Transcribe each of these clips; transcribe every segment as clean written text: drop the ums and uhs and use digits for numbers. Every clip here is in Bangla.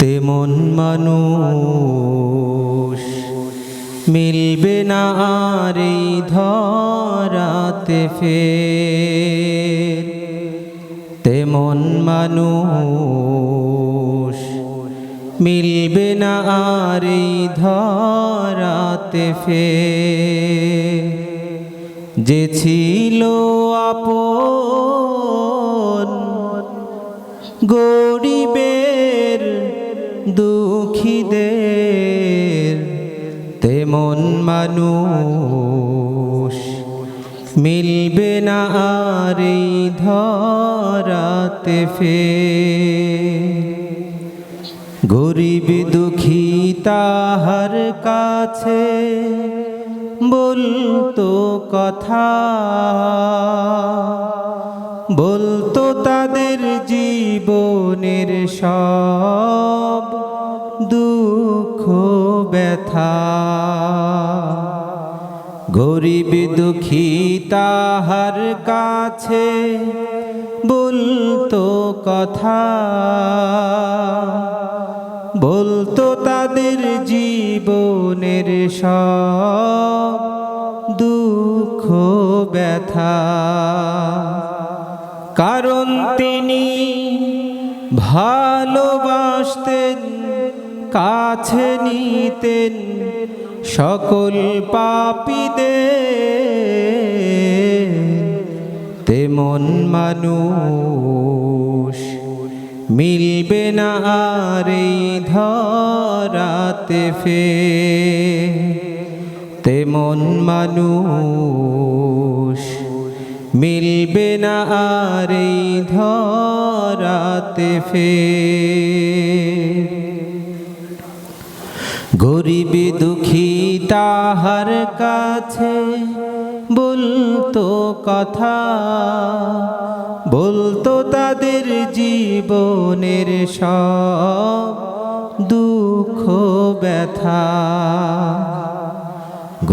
তেমন মানুষ মিলবে না আর এই ধরাতে ফের। তেমন মানুষ মিলবে না আর এই ধরাতে ফের। যে ছিল আপন গরিবের দুঃখীদের, তেমন মানুষ মিলবে না আর এই ধরাতে ফের। গরিব দুঃখী তাহার কাছে বলতো কথা, বলতো তাদের জীবনের সব দুঃখ ব্যথা। গরিব দুঃখী তাহার কাছে বলতো কথা, বলতো তাদের জীবনের সব দুঃখ ব্যথা। কারণ তিনি ভালোবাসতেন, কাছে নিতেন সকল পাপীদের। তেমন মানুষ মিলবে না আর এই ধরাতে ফের। তেমন মানুষ মিলবে না আর এই ধরাতে ফের। গরিব দুঃখী তাহার কাছে বলতো কথা, বলতো তাদের জীবনের সব দুঃখ ব্যথা।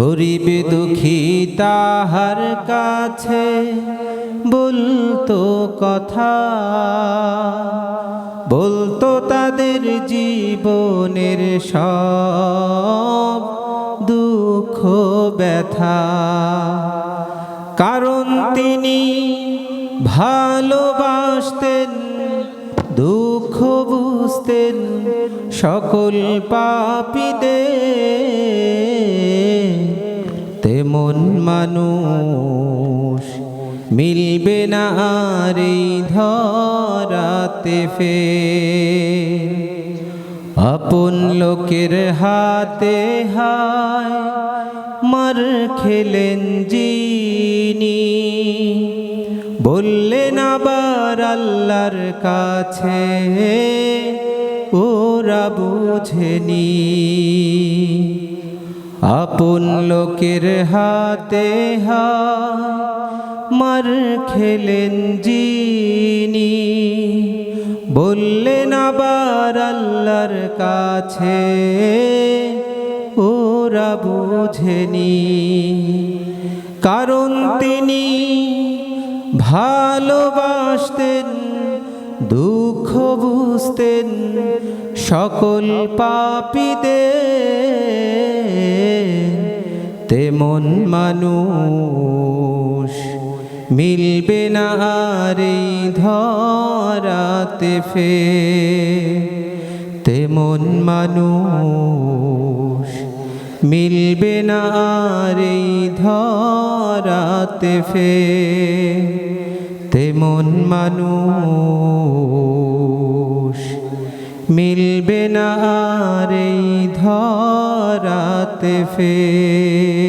গরিব দুঃখী তাহার কাছে বলতো কথা, বলতো তাদের জীবনের সব দুঃখ ব্যথা। কারণ তিনি ভালোবাসতেন, দুঃখ বুঝতেন সকল পাপীদের। তেমন মানুষ মিলবে না আর এই ধরাতে ফের। আপন লোকের হাতে হায় মার খেলেন যিনি, বললেন আবার আল্লাহর কাছে ওরা বুঝেনি। আপন লোকের হাতে হায় মার খেলেন যিনি, বললেন আবার আল্লাহর কাছে ওরা বুঝেনি। কারণ তিনি ভালোবাসতেন, দুঃখ বুঝতেন সকল পাপীদের। তেমন মানুষ মিলবে না আর এই ধরাতে ফের। তেমন মানুষ মিলবে না আর এই ধরাতে ফের। তেমন মানুষ মিলবে না আর এই ধরাতে ফের।